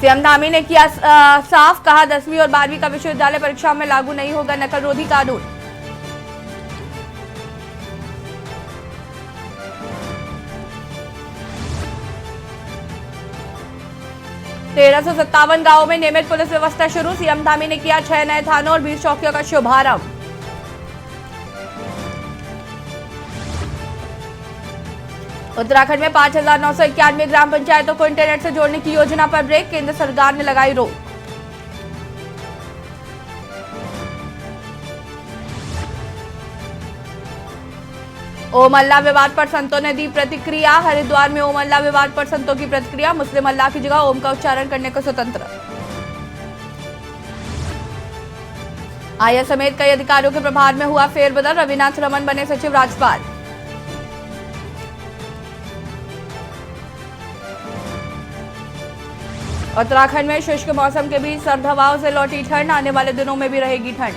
CM Dhami ने किया साफ, कहा 10वीं और 12वीं का विश्वविद्यालय परीक्षा में लागू नहीं होगा नकल रोधी कानून। तेरह सौ 57 गांवों में नियमित पुलिस व्यवस्था शुरू, सीएम धामी ने किया 6 नए थानों और 20 चौकियों का शुभारंभ। उत्तराखंड में 5,991 ग्राम पंचायतों को इंटरनेट से जोड़ने की योजना पर ब्रेक, केंद्र सरकार ने लगाई रोक। ओम अल्लाह विवाद पर संतों ने दी प्रतिक्रिया, हरिद्वार में ओम अल्लाह विवाद पर संतों की प्रतिक्रिया, मुस्लिम अल्लाह की जगह ओम का उच्चारण करने को स्वतंत्र। आईएएस समेत कई अधिकारियों के प्रभार में हुआ फेरबदल, रविनाथ रमन बने सचिव राज्यपाल। उत्तराखंड में शुष्क मौसम के बीच सर्द हवाओं से लौटी ठंड, आने वाले दिनों में भी रहेगी ठंड।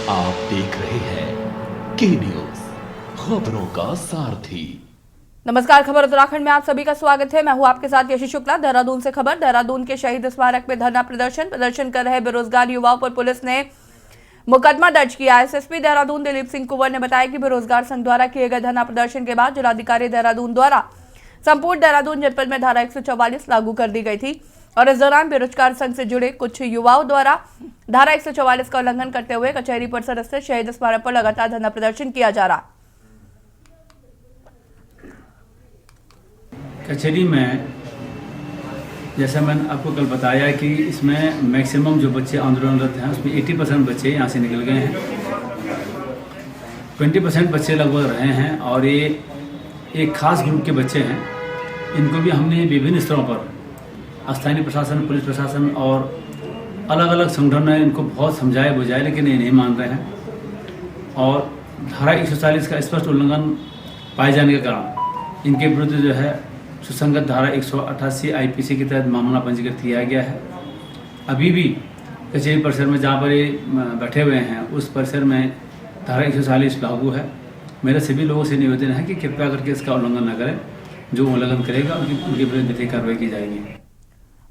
आप देख रहे हैं के न्यूज, खबरों का सारथी। नमस्कार, खबर उत्तराखंड में आप सभी का स्वागत है। मैं हूं आपके साथ यशी शुक्ला। देहरादून से खबर। देहरादून के शहीद स्मारक में धरना प्रदर्शन कर रहे बेरोजगार युवाओं पर पुलिस ने मुकदमा दर्ज किया। एसएसपी देहरादून दिलीप सिंह कुंवर ने बताया कि बेरोजगार संघ द्वारा किए गए धरना प्रदर्शन के बाद जिलाधिकारी देहरादून द्वारा संपूर्ण देहरादून जनपद में धारा 144 लागू कर दी गई थी और इस दौरान बेरोजगार संघ से जुड़े कुछ युवाओं द्वारा धारा 144 का उल्लंघन करते हुए कचहरी परिसर स्थित शहीद स्मारक पर लगातार धरना प्रदर्शन किया जा रहा। कचहरी में जैसा मैंने आपको कल बताया कि इसमें मैक्सिमम जो बच्चे आंदोलनरत हैं उसमें 80% बच्चे यहाँ से निकल गए हैं, 20% बच्चे लगभग रहे हैं और ये एक खास ग्रुप के बच्चे हैं। इनको भी हमने विभिन्न स्तरों पर स्थानीय प्रशासन, पुलिस प्रशासन और अलग अलग संगठनों ने इनको बहुत समझाया बुझाया, लेकिन ये नहीं मान रहे हैं और धारा 140 का स्पष्ट उल्लंघन पाए जाने के कारण इनके विरुद्ध जो है सुसंगत धारा 188 आईपीसी के तहत मामला पंजीकृत किया गया है। अभी भी कचहरी परिसर में जहाँ पर ये बैठे हुए हैं उस परिसर में धारा 140 लागू है। मेरे सभी लोगों से निवेदन है कि कृपया करके इसका उल्लंघन न करें। जो उल्लंघन करेगा उनके विरुद्ध विधिक कार्रवाई की जाएगी।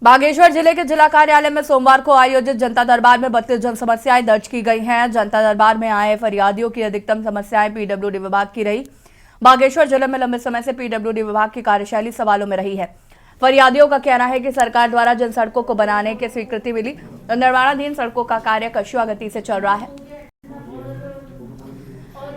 बागेश्वर जिले के जिला कार्यालय में सोमवार को आयोजित जनता दरबार में 32 जन समस्याएं दर्ज की गई हैं। जनता दरबार में आए फरियादियों की अधिकतम समस्याएं पीडब्ल्यूडी विभाग की रही। बागेश्वर जिले में लंबे समय से पीडब्ल्यूडी विभाग की कार्यशैली सवालों में रही है। फरियादियों का कहना है कि सरकार द्वारा जिन सड़कों को बनाने की स्वीकृति मिली तो निर्माणाधीन सड़कों का कार्य कशुआ गति से चल रहा है।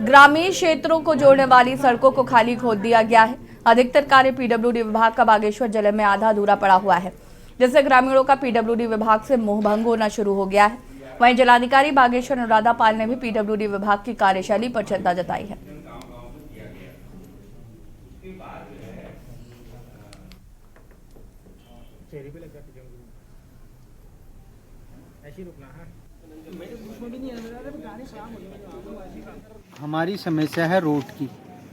ग्रामीण क्षेत्रों को जोड़ने वाली सड़कों को खाली खोद दिया गया है। अधिकतर कार्य पीडब्ल्यूडी विभाग का बागेश्वर जिले में आधा अधूरा पड़ा हुआ है, जिससे ग्रामीणों का पीडब्ल्यूडी विभाग से मोहभंग होना शुरू हो गया है। वहीं जिलाधिकारी बागेश्वर अनुराधा पाल ने भी पीडब्ल्यूडी विभाग की कार्यशैली पर चिंता जताई है। हमारी समस्या है रोड की।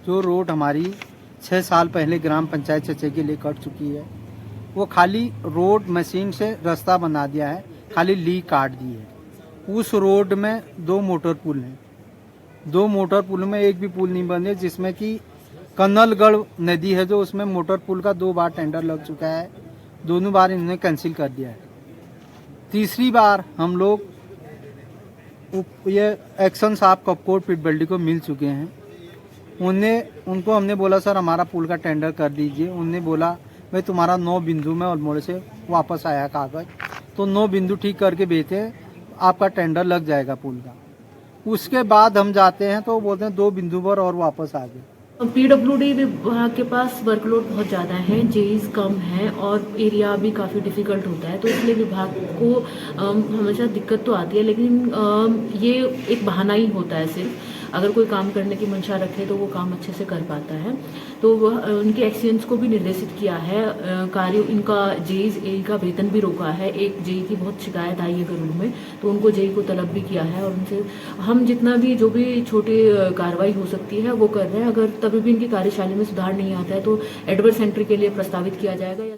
जो रोड हमारी 6 साल पहले ग्राम पंचायत चचे के लिए कट चुकी है, वो खाली रोड मशीन से रास्ता बना दिया है, खाली ली काट दी है। उस रोड में 2 मोटर पुल हैं। 2 मोटर पुल में एक भी पुल नहीं बने, जिसमें कि कन्नलगढ़ नदी है जो उसमें मोटर पुल का 2 बार टेंडर लग चुका है। दोनों बार इन्होंने कैंसिल कर दिया है। तीसरी बार हम लोग ये एक्शन साहब कपकोट पिटबल्डी को मिल चुके हैं। उनको हमने बोला सर हमारा पुल का टेंडर कर दीजिए। उनने बोला भाई तुम्हारा 9 बिंदु में अल्मोड़े से वापस आया कागज, तो 9 बिंदु ठीक करके भेजे, आपका टेंडर लग जाएगा पुल का। उसके बाद हम जाते हैं तो बोलते हैं 2 बिंदु पर और वापस आ गए। पीडब्ल्यूडी विभाग के पास वर्कलोड बहुत ज़्यादा है, जेईज कम है और एरिया भी काफ़ी डिफ़िकल्ट होता है, तो इसलिए विभाग को हमेशा दिक्कत तो आती है, लेकिन ये एक बहाना ही होता है। सिर्फ अगर कोई काम करने की मंशा रखे तो वो काम अच्छे से कर पाता है। तो वह उनके एक्सीडेंट्स को भी निर्देशित किया है। कार्य इनका जेईज ए का वेतन भी रोका है। एक जेई की बहुत शिकायत आई है गरुड़ में, तो उनको जेई को तलब भी किया है और उनसे हम जितना भी जो भी छोटी कार्रवाई हो सकती है वो कर रहे हैं। अगर तभी भी इनकी कार्यशैली में सुधार नहीं आता है तो एडवर्स एंट्री के लिए प्रस्तावित किया जाएगा।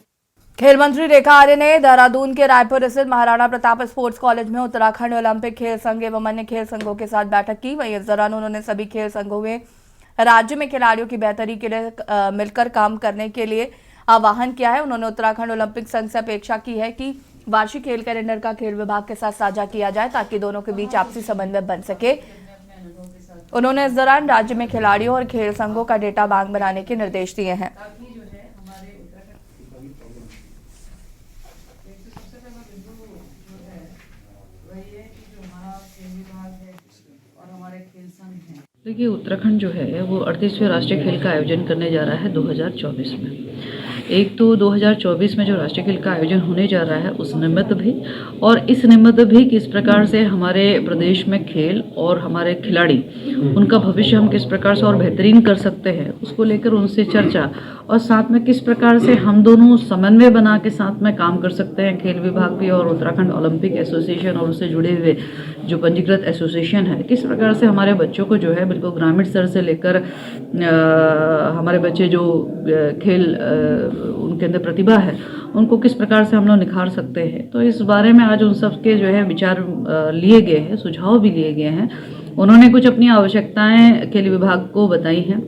खेल मंत्री रेखा आर्य ने देहरादून के रायपुर स्थित महाराणा प्रताप स्पोर्ट्स कॉलेज में उत्तराखंड ओलंपिक खेल संघ एवं अन्य खेल संघों के साथ बैठक की। वहीं इस दौरान उन्होंने सभी खेल संघों में राज्य में खिलाड़ियों की बेहतरी के लिए मिलकर काम करने के लिए आह्वान किया है। उन्होंने उत्तराखंड ओलंपिक संघ से अपेक्षा की है कि वार्षिक खेल कैलेंडर का खेल विभाग के साथ साझा किया जाए ताकि दोनों के बीच आपसी समन्वय बन सके। उन्होंने इस दौरान राज्य में खिलाड़ियों और खेल संघों का डेटा बैंक बनाने के निर्देश दिए हैं। देखिए, उत्तराखंड जो है वो 38वें राष्ट्रीय खेल का आयोजन करने जा रहा है 2024 में। एक तो 2024 में जो राष्ट्रीय खेल का आयोजन होने जा रहा है उस निमित्त भी, और इस निमित्त भी किस प्रकार से हमारे प्रदेश में खेल और हमारे खिलाड़ी उनका भविष्य हम किस प्रकार से और बेहतरीन कर सकते हैं उसको लेकर उनसे चर्चा, और साथ में किस प्रकार से हम दोनों समन्वय बना के साथ में काम कर सकते हैं, खेल विभाग भी और उत्तराखंड ओलंपिक एसोसिएशन और उससे जुड़े हुए जो पंजीकृत एसोसिएशन है, किस प्रकार से हमारे बच्चों को जो है बिल्कुल ग्रामीण स्तर से लेकर हमारे बच्चे जो खेल उनके अंदर प्रतिभा है उनको किस प्रकार से हम लोग निखार सकते हैं। तो इस बारे में आज उन सब के जो है विचार लिए गए हैं, सुझाव भी लिए गए हैं। उन्होंने कुछ अपनी आवश्यकताएं खेल विभाग को बताई हैं,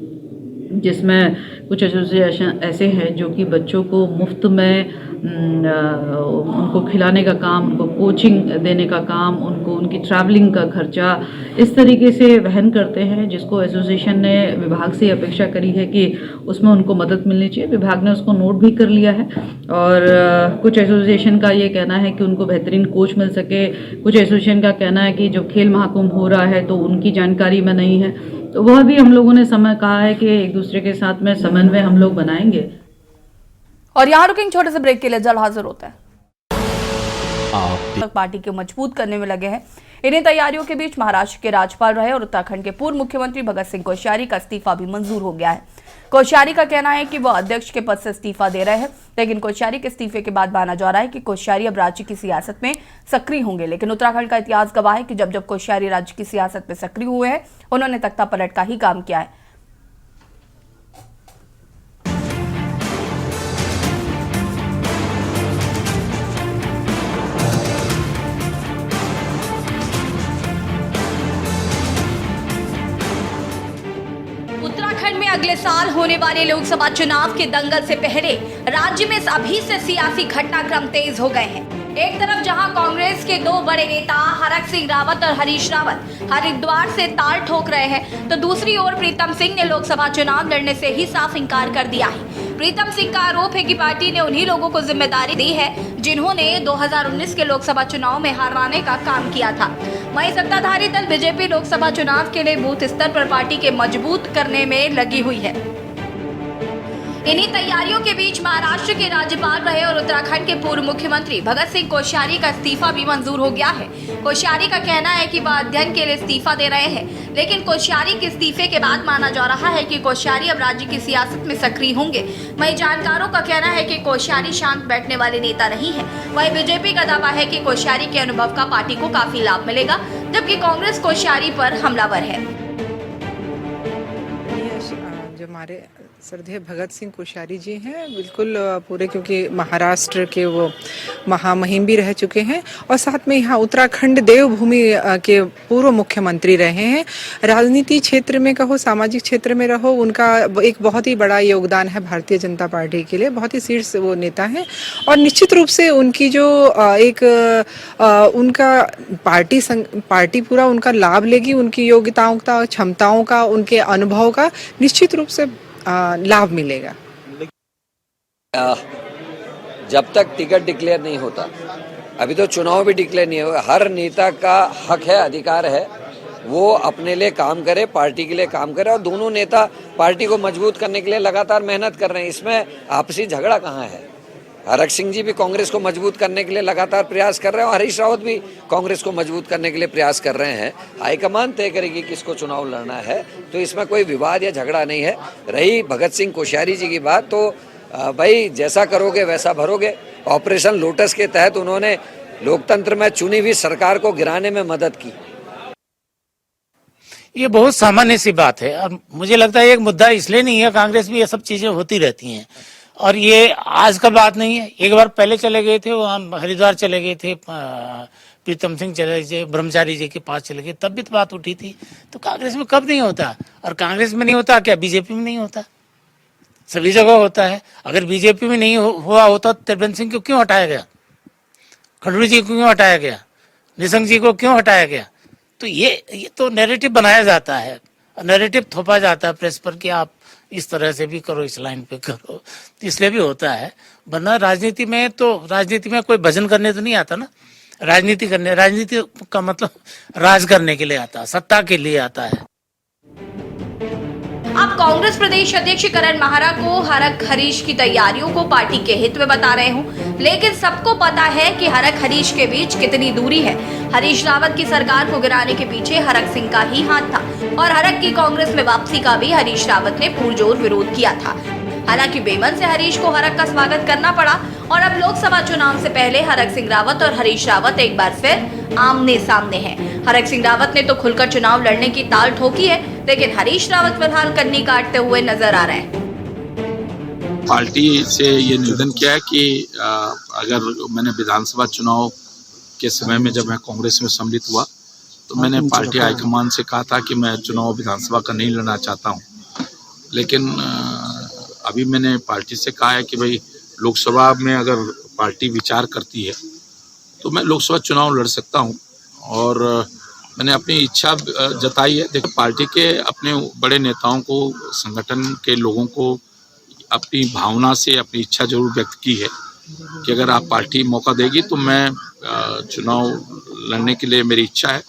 जिसमें कुछ एसोसिएशन ऐसे हैं जो कि बच्चों को मुफ्त में उनको खिलाने का काम, उनको कोचिंग देने का काम, उनको उनकी ट्रैवलिंग का खर्चा इस तरीके से वहन करते हैं, जिसको एसोसिएशन ने विभाग से अपेक्षा करी है कि उसमें उनको मदद मिलनी चाहिए। विभाग ने उसको नोट भी कर लिया है, और कुछ एसोसिएशन का ये कहना है कि उनको बेहतरीन कोच मिल सके। कुछ एसोसिएशन का कहना है कि जो खेल महाकुंभ हो रहा है तो उनकी जानकारी में नहीं है, तो वह भी हम लोगों ने समय कहा है कि एक दूसरे के साथ में समन्वय हम लोग बनाएंगे। और यहाँ रुकेंगे छोटे से ब्रेक के लिए, जल्द हाजिर होते हैं। पार्टी को मजबूत करने में लगे हैं। इन्हीं तैयारियों के बीच महाराष्ट्र के राज्यपाल रहे और उत्तराखंड के पूर्व मुख्यमंत्री भगत सिंह कोश्यारी का इस्तीफा भी मंजूर हो गया है। कोश्यारी का कहना है कि वह अध्यक्ष के पद से इस्तीफा दे रहे हैं, लेकिन कोश्यारी के इस्तीफे के बाद माना जा रहा है कि कोश्यारी अब राज्य की सियासत में सक्रिय होंगे। लेकिन उत्तराखंड का इतिहास गवाह है कि जब जब कोश्यारी राज्य की सियासत में सक्रिय हुए हैं उन्होंने तख्ता पलट का ही काम किया है। उत्तराखंड में अगले साल होने वाले लोकसभा चुनाव के दंगल से पहले राज्य में अभी से सियासी घटनाक्रम तेज हो गए हैं। एक तरफ जहां कांग्रेस के दो बड़े नेता हरक सिंह रावत और हरीश रावत हरिद्वार से ताल ठोक रहे हैं, तो दूसरी ओर प्रीतम सिंह ने लोकसभा चुनाव लड़ने से ही साफ इंकार कर दिया है। प्रीतम सिंह का आरोप है कि पार्टी ने उन्हीं लोगों को जिम्मेदारी दी है जिन्होंने 2019 के लोकसभा चुनाव में हराने का काम किया था। वहीं सत्ताधारी दल बीजेपी लोकसभा चुनाव के लिए बूथ स्तर पर पार्टी के मजबूत करने में लगी हुई है। इन्हीं तैयारियों के बीच महाराष्ट्र के राज्यपाल रहे और उत्तराखंड के पूर्व मुख्यमंत्री भगत सिंह कोश्यारी का इस्तीफा भी मंजूर हो गया है। कोश्यारी का कहना है कि वह अध्ययन के लिए इस्तीफा दे रहे हैं, लेकिन कोश्यारी के इस्तीफे के बाद माना जा रहा है कि कोश्यारी अब राज्य की सियासत में सक्रिय होंगे। वहीं जानकारों का कहना है कि कोश्यारी शांत बैठने वाले नेता नहीं है। वहीं बीजेपी का दावा है कि कोश्यारी के अनुभव का पार्टी को काफी लाभ मिलेगा, जबकि कांग्रेस कोश्यारी पर हमलावर है। जो हमारे श्रद्धेय भगत सिंह कोश्यारी जी हैं, बिल्कुल पूरे, क्योंकि महाराष्ट्र के वो महामहिम भी रह चुके हैं और साथ में यहाँ उत्तराखंड देवभूमि के पूर्व मुख्यमंत्री रहे हैं। राजनीति क्षेत्र में कहो, सामाजिक क्षेत्र में रहो, उनका एक बहुत ही बड़ा योगदान है भारतीय जनता पार्टी के लिए। बहुत ही शीर्ष वो नेता हैं और निश्चित रूप से उनकी जो उनका पार्टी पूरा उनका लाभ लेगी। उनकी योग्यताओं का, क्षमताओं का, उनके अनुभव का निश्चित रूप से लाभ मिलेगा। जब तक टिकट डिक्लेयर नहीं होता, अभी तो चुनाव भी डिक्लेयर नहीं हुआ, हर नेता का हक है, अधिकार है, वो अपने लिए काम करे, पार्टी के लिए काम करे। और दोनों नेता पार्टी को मजबूत करने के लिए लगातार मेहनत कर रहे हैं। इसमें आपसी झगड़ा कहाँ है? हरक सिंह जी भी कांग्रेस को मजबूत करने के लिए लगातार प्रयास कर रहे हैं और हरीश रावत भी कांग्रेस को मजबूत करने के लिए प्रयास कर रहे हैं। हाईकमान तय करेगी किसको चुनाव लड़ना है, तो इसमें कोई विवाद या झगड़ा नहीं है। रही भगत सिंह कोश्यारी जी की बात, तो भाई जैसा करोगे वैसा भरोगे। ऑपरेशन लोटस के तहत उन्होंने लोकतंत्र में चुनी हुई सरकार को गिराने में मदद की। ये बहुत सामान्य सी बात है और मुझे लगता है एक मुद्दा इसलिए नहीं है, कांग्रेस में ये सब चीजें होती रहती हैं और ये आज का बात नहीं है। एक बार पहले चले गए थे, वहाँ हरिद्वार चले गए थे प्रीतम सिंह चले गए, ब्रह्मचारी जी के पास चले गए, तब भी तो बात उठी थी। तो कांग्रेस में कब नहीं होता? और कांग्रेस में नहीं होता क्या बीजेपी में नहीं होता? सभी जगह होता है। अगर बीजेपी में नहीं हुआ होता तो त्रिवेंद्र सिंह को क्यों हटाया गया? खडूरी जी को क्यों हटाया गया? निशंक जी को क्यों हटाया गया? तो ये तो नैरेटिव बनाया जाता है, नैरेटिव थोपा जाता है प्रेस पर कि आप इस तरह से भी करो, इस लाइन पे करो, तो इसलिए भी होता है। वरना राजनीति में कोई भजन करने तो नहीं आता ना। राजनीति का मतलब राज करने के लिए आता है, सत्ता के लिए आता है। आप कांग्रेस प्रदेश अध्यक्ष करण माहरा को हरक हरीश की तैयारियों को पार्टी के हित में बता रहे हूं, लेकिन सबको पता है कि हरक हरीश के बीच कितनी दूरी है। हरीश रावत की सरकार को गिराने के पीछे हरक सिंह का ही हाथ था और हरक की कांग्रेस में वापसी का भी हरीश रावत ने पुरजोर विरोध किया था। हालांकि बेमन से हरीश को हरक का स्वागत करना पड़ा और अब लोकसभा चुनाव से पहले हरक सिंह रावत और हरीश रावत एक बार फिर आमने सामने हैं। हरक सिंह रावत ने तो खुलकर चुनाव लड़ने की ताल ठोकी है, लेकिन हरीश रावत फिलहाल कन्नी काटते हुए नजर आ रहे हैं। पार्टी से ये निवेदन किया है कि अगर मैंने विधानसभा चुनाव के समय में जब मैं कांग्रेस में सम्मिलित हुआ तो मैंने पार्टी हाईकमान से कहा था कि मैं चुनाव विधानसभा का नहीं लड़ना चाहता हूं, लेकिन अभी मैंने पार्टी से कहा है कि भाई लोकसभा में अगर पार्टी विचार करती है तो मैं लोकसभा चुनाव लड़ सकता हूं और मैंने अपनी इच्छा जताई है। देखिए, पार्टी के अपने बड़े नेताओं को, संगठन के लोगों को अपनी भावना से अपनी इच्छा जरूर व्यक्त की है कि अगर आप पार्टी मौका देगी तो मैं चुनाव लड़ने के लिए मेरी इच्छा है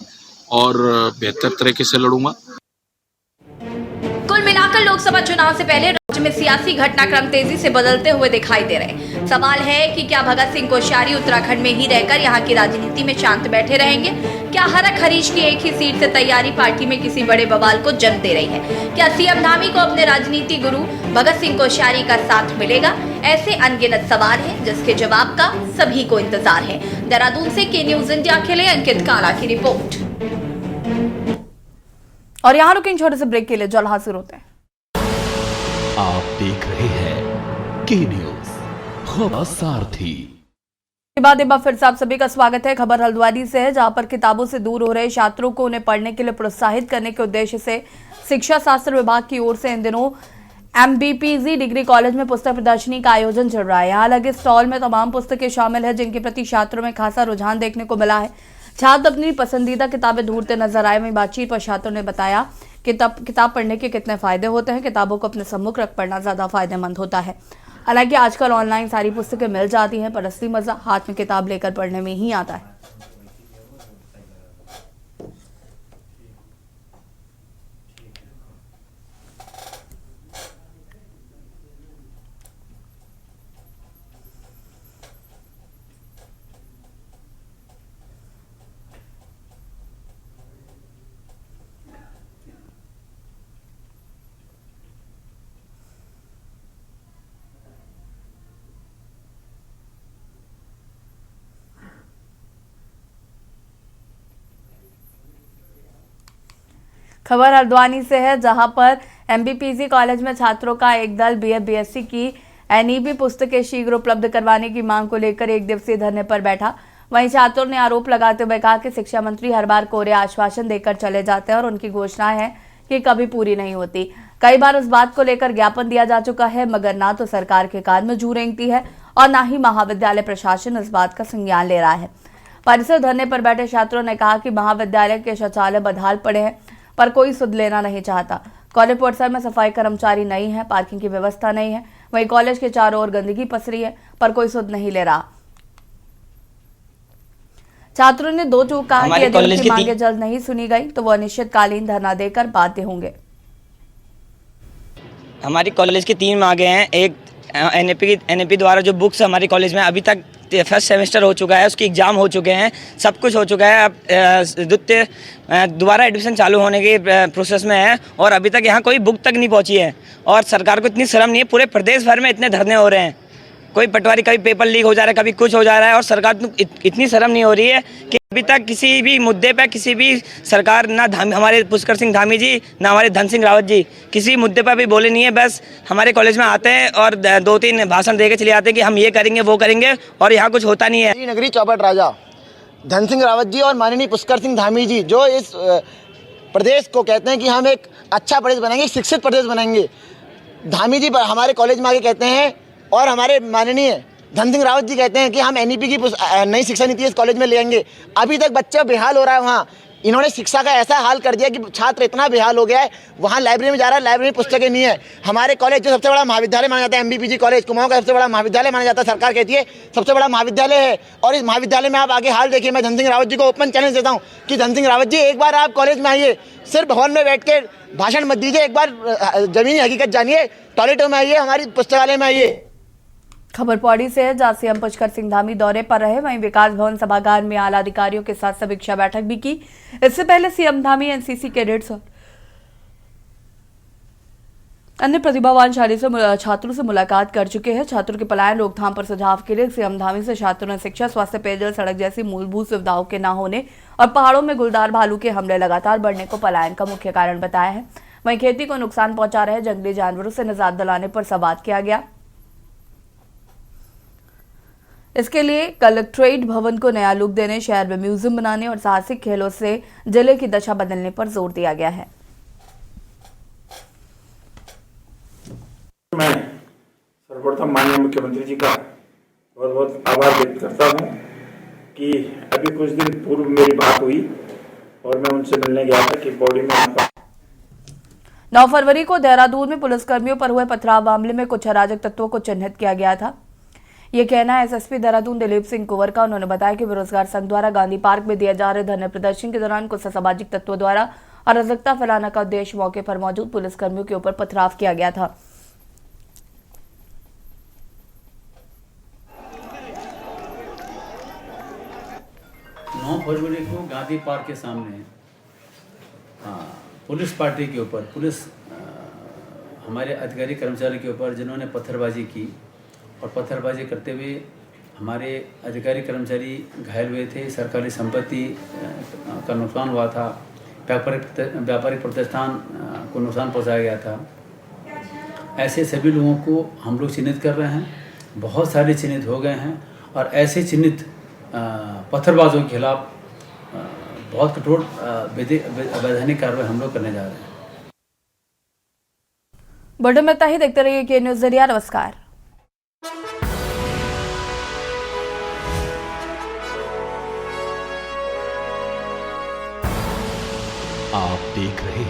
और बेहतर तरीके से लड़ूंगा। कुल मिलाकर लोकसभा चुनाव से पहले राज्य में सियासी घटनाक्रम तेजी से बदलते हुए दिखाई दे रहे। सवाल है कि क्या भगत सिंह कोश्यारी उत्तराखंड में ही रहकर यहां की राजनीति में शांत बैठे रहेंगे? क्या हरक हरीश की एक ही सीट से तैयारी पार्टी में किसी बड़े बवाल को जन्म दे रही है? क्या सीएम धामी को अपने राजनीति गुरु भगत सिंह कोश्यारी का साथ मिलेगा? ऐसे अनगिनत सवाल हैं जिसके जवाब का सभी को इंतजार है। देहरादून से के न्यूज इंडिया के लिए अंकित काला की रिपोर्ट। और यहाँ रुकें छोटे से ब्रेक के लिए, जल्द हाजिर होते हैं। आप देख रहे हैं के न्यूज, खबर सारथी। के बाद एक बार फिर से आप सभी का स्वागत है। खबर हल्द्वानी से है, जहां पर किताबों से दूर हो रहे छात्रों को उन्हें पढ़ने के लिए प्रोत्साहित करने के उद्देश्य से शिक्षा शास्त्र विभाग की ओर से इन दिनों MBPZ डिग्री कॉलेज में पुस्तक प्रदर्शनी का आयोजन चल रहा है। यहाँ लगे स्टॉल में तमाम पुस्तकें शामिल है, जिनके प्रति छात्रों में खासा रुझान देखने को मिला है। छात्र अपनी पसंदीदा किताबें ढूंढते नजर आए। वहीं बातचीत पर छात्रों ने बताया कि किताब पढ़ने के कितने फायदे होते हैं। किताबों को अपने सम्मुख रख पढ़ना ज्यादा फायदेमंद होता है। हालांकि आजकल ऑनलाइन सारी पुस्तकें मिल जाती हैं, पर असली मजा हाथ में किताब लेकर पढ़ने में ही आता है। खबर हल्द्वानी से है, जहां पर MBPZ कॉलेज में छात्रों का एक दल BF BSc की NEB पुस्तकें शीघ्र उपलब्ध करवाने की मांग को लेकर एक दिवसीय धरने पर बैठा। वहीं छात्रों ने आरोप लगाते हुए कहा कि शिक्षा मंत्री हर बार कोरे आश्वासन देकर चले जाते हैं और उनकी घोषणाएं हैं कि कभी पूरी नहीं होती। कई बार इस बात को लेकर ज्ञापन दिया जा चुका है, मगर ना तो सरकार के कान में जू रेंगती है और ना ही महाविद्यालय प्रशासन इस बात का संज्ञान ले रहा है। परिसर धरने पर बैठे छात्रों ने कहा कि महाविद्यालय के शौचालय बदहाल पड़े हैं, पर कोई सुध लेना नहीं चाहता। कॉलेज परिसर में सफाई कर्मचारी नहीं है, पार्किंग की व्यवस्था नहीं है। वहीं कॉलेज के चारों ओर गंदगी पसरी है, पर कोई सुध नहीं ले रहा। छात्रों ने दो टूक कहा कि यदि उनकी मांगे जल्द नहीं सुनी गई तो वो अनिश्चितकालीन धरना देकर बाध्य होंगे। हमारी कॉलेज की 3 मांगे हैं। एक NAP द्वारा जो बुक्स हमारे कॉलेज में अभी तक फर्स्ट सेमेस्टर हो चुका है, उसकी एग्ज़ाम हो चुके हैं, सब कुछ हो चुका है। अब द्वितीय दोबारा एडमिशन चालू होने के प्रोसेस में है और अभी तक यहाँ कोई बुक तक नहीं पहुँची है। और सरकार को इतनी शर्म नहीं है, पूरे प्रदेश भर में इतने धरने हो रहे हैं, कोई पटवारी, कभी पेपर लीक हो जा रहा है, कभी कुछ हो जा रहा है और सरकार को इतनी शर्म नहीं हो रही है कि अभी तक किसी भी मुद्दे पे किसी भी सरकार ना हमारे पुष्कर सिंह धामी जी ना हमारे धन सिंह रावत जी किसी मुद्दे पर भी बोले नहीं है। बस हमारे कॉलेज में आते हैं और 2-3 भाषण दे के चले आते हैं कि हम ये करेंगे वो करेंगे और यहाँ कुछ होता नहीं है। नगरी चौपट राजा धन सिंह रावत जी और माननीय पुष्कर सिंह धामी जी जो इस प्रदेश को कहते हैं कि हम एक अच्छा प्रदेश बनाएंगे, शिक्षित प्रदेश बनाएंगे। धामी जी हमारे कॉलेज में आके कहते हैं और हमारे माननीय धन सिंह रावत जी कहते हैं कि हम एनईपी की नई शिक्षा नीति इस कॉलेज में ले आएंगे। अभी तक बच्चा बेहाल हो रहा है वहाँ। इन्होंने शिक्षा का ऐसा हाल कर दिया कि छात्र इतना बेहाल हो गया है, वहाँ लाइब्रेरी में जा रहा है, लाइब्रेरी में पुस्तकें नहीं है। हमारे कॉलेज जो सबसे बड़ा महाविद्यालय माना जाता है, एमबीपीजी कॉलेज कुमाऊं का सबसे बड़ा महाविद्यालय माना जाता है, सरकार कहती है सबसे बड़ा महाविद्यालय है। और इस महाविद्यालय में आप आगे हाल देखिए। मैं धन सिंह रावत जी को ओपन चैलेंज देता हूँ कि धन सिंह रावत जी एक बार आप कॉलेज में आइए, सिर्फ भवन में बैठ के भाषण मत दीजिए, एक बार जमीनी हकीकत जानिए, टॉयलेटों में आइए, हमारी पुस्तकालय में आइए। खबर पौड़ी से है, जहां सीएम पुष्कर सिंह धामी दौरे पर रहे। वहीं विकास भवन सभागार में आला अधिकारियों के साथ समीक्षा बैठक भी की। इससे पहले सीएम धामी एनसीसी कैडेट्स और अन्य प्रतिभावान छात्रों से मुलाकात कर चुके हैं। छात्रों के पलायन रोकथाम पर सुझाव के लिए सीएम धामी से छात्रों ने शिक्षा, स्वास्थ्य, पेयजल, सड़क जैसी मूलभूत सुविधाओं के न होने और पहाड़ों में गुलदार भालू के हमले लगातार बढ़ने को पलायन का मुख्य कारण बताया है। वहीं खेती को नुकसान पहुंचा रहे जंगली जानवरों से निजात दिलाने पर संवाद किया गया। इसके लिए कलेक्ट्रेट भवन को नया लुक देने, शहर में म्यूजियम बनाने और साहसिक खेलों से जिले की दशा बदलने पर जोर दिया गया है। मैं सर्वप्रथम माननीय मुख्यमंत्री जी का बहुत बहुत आभार व्यक्त करता हूं कि अभी कुछ दिन पूर्व मेरी बात हुई और मैं उनसे मिलने गया था कि पौड़ी में 9 फरवरी को देहरादून में पुलिसकर्मियों पर हुए पथराव मामले में कुछ अराजक तत्वों को चिन्हित किया गया था। ये कहना है एसएसपी देहरादून दिलीप सिंह कुंवर का। उन्होंने बताया कि बेरोजगार संघ द्वारा गांधी पार्क में दिए जा रहे धरने प्रदर्शन के दौरान कुछ असामाजिक तत्वों द्वारा अराजकता फैलाने का उद्देश्य मौके पर मौजूद पुलिसकर्मियों के ऊपर पथराव किया गया था। फरवरी को गांधी पार्क के सामने पुलिस पार्टी के ऊपर, पुलिस हमारे अधिकारी कर्मचारी के ऊपर जिन्होंने पत्थरबाजी की और पत्थरबाजी करते हुए हमारे अधिकारी कर्मचारी घायल हुए थे, सरकारी संपत्ति का नुकसान हुआ था, व्यापारिक प्रतिष्ठान को नुकसान पहुंचाया गया था। ऐसे सभी लोगों को हम लोग चिन्हित कर रहे हैं। बहुत सारे चिन्हित हो गए हैं और ऐसे चिन्हित पत्थरबाजों के खिलाफ बहुत कठोर वैधानिक कार्रवाई हम लोग करने जा रहे हैं। बुलेटिन में इतना ही। देखते रहिए के न्यूज़ ज़रिया। नमस्कार। आप देख रहे हैं